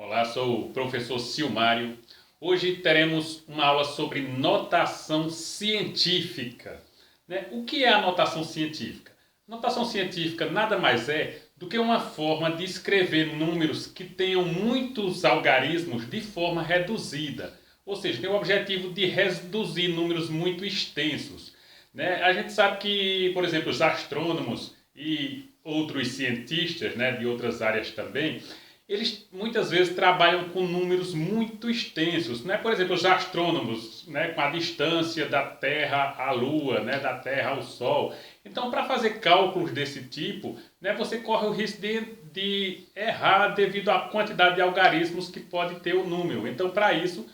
Olá, sou o professor Silmário. Hoje teremos uma aula sobre notação científica. O que é a notação científica? Notação científica nada mais é do que uma forma de escrever números que tenham muitos algarismos de forma reduzida. Ou seja, tem o objetivo de reduzir números muito extensos. A gente sabe que, por exemplo, os astrônomos e outros cientistas de outras áreas também, eles muitas vezes trabalham com números muito extensos. Por exemplo, os astrônomos, com a distância da Terra à Lua, da Terra ao Sol. Então, para fazer cálculos desse tipo, você corre o risco de errar devido à quantidade de algarismos que pode ter o número. Então, para isso,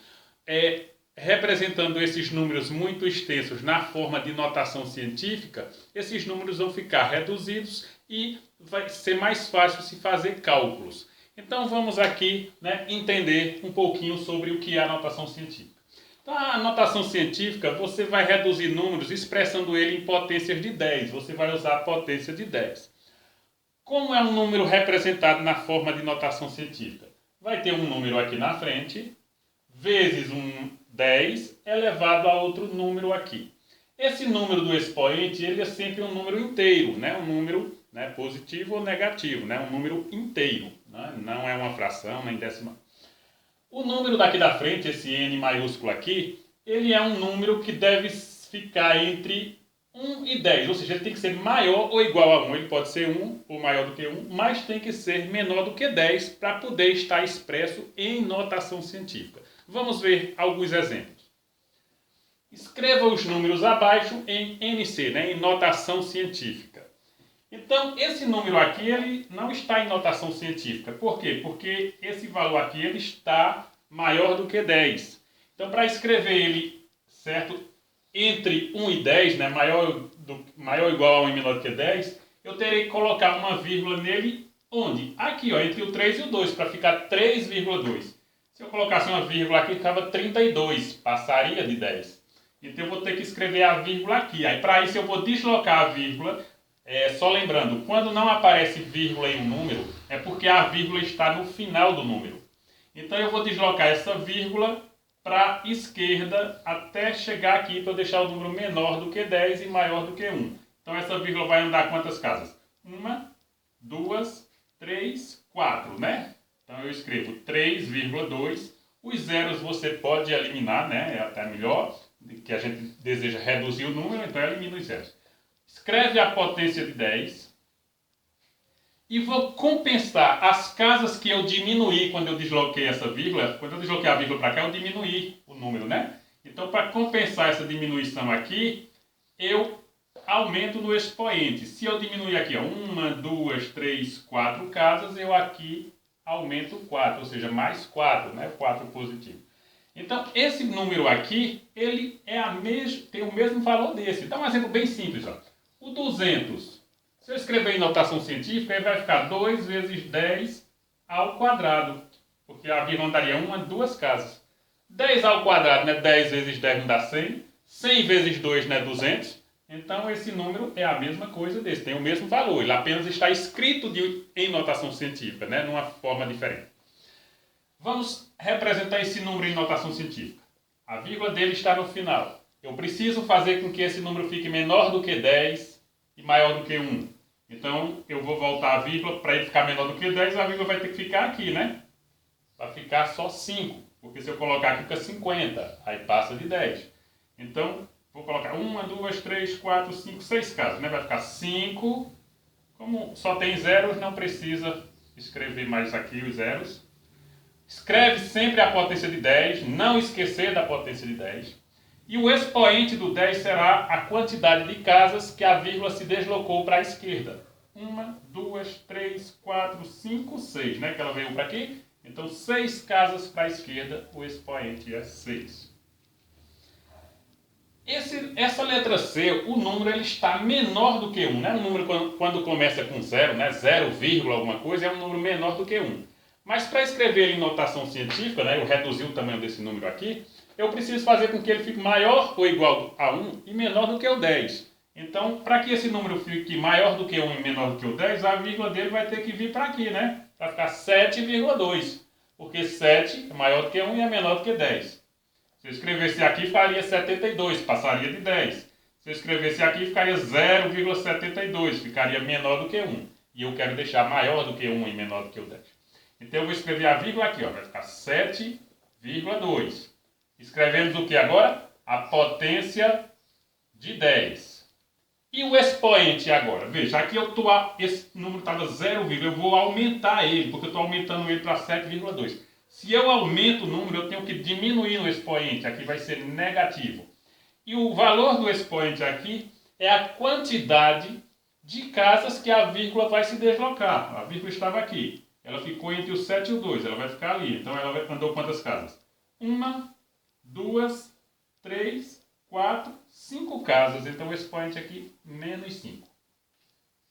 representando esses números muito extensos na forma de notação científica, esses números vão ficar reduzidos e vai ser mais fácil se fazer cálculos. Então vamos aqui entender um pouquinho sobre o que é a notação científica. Então, a notação científica, você vai reduzir números expressando ele em potências de 10. Você vai usar a potência de 10. Como é um número representado na forma de notação científica? Vai ter um número aqui na frente, vezes um 10 elevado a outro número aqui. Esse número do expoente, ele é sempre um número inteiro, um número positivo ou negativo, um número inteiro, não é uma fração nem decimal. O número daqui da frente, esse n maiúsculo aqui, ele é um número que deve ficar entre 1 e 10, ou seja, ele tem que ser maior ou igual a 1, ele pode ser 1 ou maior do que 1, mas tem que ser menor do que 10 para poder estar expresso em notação científica. Vamos ver alguns exemplos. Escreva os números abaixo em NC, em notação científica. Então, esse número aqui ele não está em notação científica. Por quê? Porque esse valor aqui ele está maior do que 10. Então, para escrever ele, certo, entre 1 e 10, maior ou igual a 1 e menor do que 10, eu terei que colocar uma vírgula nele, onde? Aqui, entre o 3 e o 2, para ficar 3,2. Se eu colocasse uma vírgula aqui, ficava 32, passaria de 10. Então, eu vou ter que escrever a vírgula aqui. Aí, para isso, eu vou deslocar a vírgula. Só lembrando, quando não aparece vírgula em um número, é porque a vírgula está no final do número. Então eu vou deslocar essa vírgula para a esquerda até chegar aqui para eu deixar o número menor do que 10 e maior do que 1. Então essa vírgula vai andar quantas casas? 1, 2, 3, 4, Então eu escrevo 3,2. Os zeros você pode eliminar, é até melhor, que a gente deseja reduzir o número, então elimina os zeros. Escreve a potência de 10 e vou compensar as casas que eu diminuí quando eu desloquei essa vírgula. Quando eu desloquei a vírgula para cá, eu diminuí o número, Então, para compensar essa diminuição aqui, eu aumento no expoente. Se eu diminuir aqui, 1, 2, 3, 4 casas, eu aqui aumento 4, ou seja, mais 4, 4 positivo. Então, esse número aqui, ele tem o mesmo valor desse. Dá um exemplo bem simples, O 200, se eu escrever em notação científica, ele vai ficar 2 vezes 10 ao quadrado, porque a vírgula daria 1 a 2 casas. 10 ao quadrado, 10 vezes 10 não dá 100, 100 vezes 2 200, então esse número é a mesma coisa desse, tem o mesmo valor, ele apenas está escrito em notação científica, numa forma diferente. Vamos representar esse número em notação científica. A vírgula dele está no final. Eu preciso fazer com que esse número fique menor do que 10 e maior do que 1. Então, eu vou voltar a vírgula, para ele ficar menor do que 10, a vírgula vai ter que ficar aqui, Vai ficar só 5, porque se eu colocar aqui fica 50, aí passa de 10. Então, vou colocar 1, 2, 3, 4, 5, 6 casas, Vai ficar 5. Como só tem zeros, não precisa escrever mais aqui os zeros. Escreve sempre a potência de 10, não esquecer da potência de 10. E o expoente do 10 será a quantidade de casas que a vírgula se deslocou para a esquerda. 1, 2, 3, 4, 5, 6, Que ela veio para aqui. Então, 6 casas para a esquerda, o expoente é 6. Essa letra C, o número ele está menor do que 1. O número quando começa com 0, 0, alguma coisa, é um número menor do que 1. Mas para escrever ele em notação científica, eu reduzi o tamanho desse número aqui, eu preciso fazer com que ele fique maior ou igual a 1 e menor do que o 10. Então, para que esse número fique maior do que 1 e menor do que o 10, a vírgula dele vai ter que vir para aqui, Para ficar 7,2. porque 7 é maior do que 1 e é menor do que 10. Se eu escrevesse aqui, faria 72, passaria de 10. Se eu escrevesse aqui, ficaria 0,72, ficaria menor do que 1. E eu quero deixar maior do que 1 e menor do que o 10. Então eu vou escrever a vírgula aqui, ó, vai ficar 7,2. Escrevemos o que agora? A potência de 10. E o expoente agora? Veja, aqui esse número estava 0, eu vou aumentar ele, porque eu estou aumentando ele para 7,2. Se eu aumento o número, eu tenho que diminuir o expoente, aqui vai ser negativo. E o valor do expoente aqui é a quantidade de casas que a vírgula vai se deslocar. A vírgula estava aqui, ela ficou entre o 7 e o 2, ela vai ficar ali. Então ela andou quantas casas? 1, 2, 3, 4, 5 casas. Então o expoente aqui, menos 5.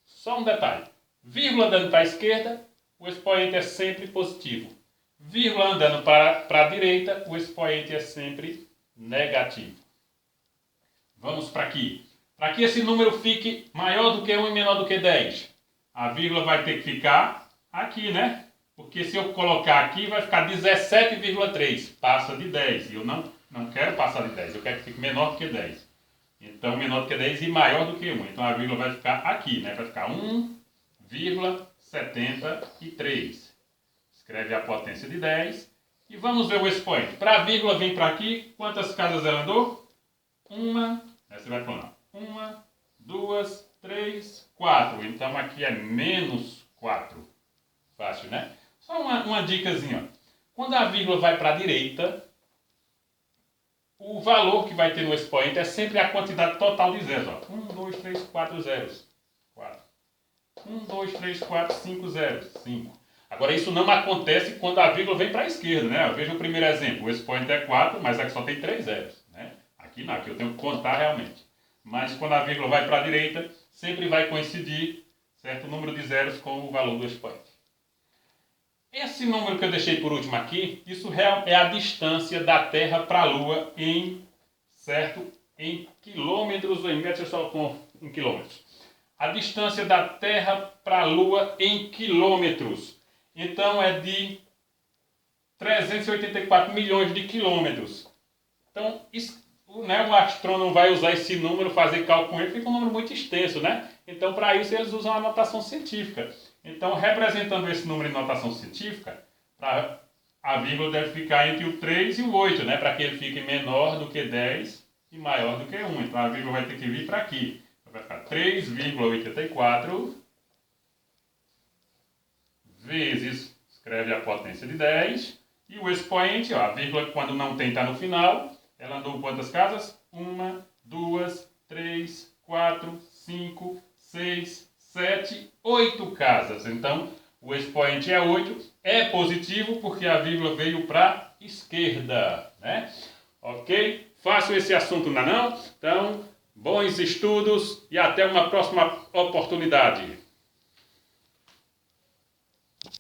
Só um detalhe. Vírgula andando para a esquerda, o expoente é sempre positivo. Vírgula andando para a direita, o expoente é sempre negativo. Vamos para aqui. Para que esse número fique maior do que 1 e menor do que 10, a vírgula vai ter que ficar aqui, né? Porque se eu colocar aqui, vai ficar 17,3. Passa de 10. E eu não quero passar de 10. Eu quero que fique menor do que 10. Então, menor do que 10 e maior do que 1. Então, a vírgula vai ficar aqui, né? Vai ficar 1,73. Escreve a potência de 10. E vamos ver o expoente. Para a vírgula vir para aqui, quantas casas ela andou? 1. Você vai falar. 1, 2, 3, 4. Então, aqui é menos 4. Fácil, né? Só uma dicasinha. Quando a vírgula vai para a direita, o valor que vai ter no expoente é sempre a quantidade total de zeros. 1, 2, 3, 4 zeros. 4. 1, 2, 3, 4, 5 zeros. 5. Agora, isso não acontece quando a vírgula vem para a esquerda, né? Veja o primeiro exemplo. O expoente é 4, mas aqui só tem 3 zeros, né? Aqui não, aqui eu tenho que contar realmente. Mas quando a vírgula vai para a direita, sempre vai coincidir certo número de zeros com o valor do expoente. Esse número que eu deixei por último aqui, isso é a distância da Terra para a Lua em quilômetros ou em metros, só em quilômetros. A distância da Terra para a Lua em quilômetros. Então é de 384 milhões de quilômetros. Então, o astrônomo vai usar esse número, fazer cálculo com ele, fica um número muito extenso, né? Então, para isso, eles usam a notação científica. Então, representando esse número em notação científica, a vírgula deve ficar entre o 3 e o 8, né? Para que ele fique menor do que 10 e maior do que 1. Então, a vírgula vai ter que vir para aqui. Então, vai ficar 3,84 vezes, escreve a potência de 10, e o expoente, ó, a vírgula quando não tem está no final, ela andou quantas casas? 1, 2, 3, 4, 5, 6, 7, 8 casas. Então, o expoente é 8, é positivo porque a vírgula veio para a esquerda, né? Ok? Fácil esse assunto, não é não? Então, bons estudos e até uma próxima oportunidade.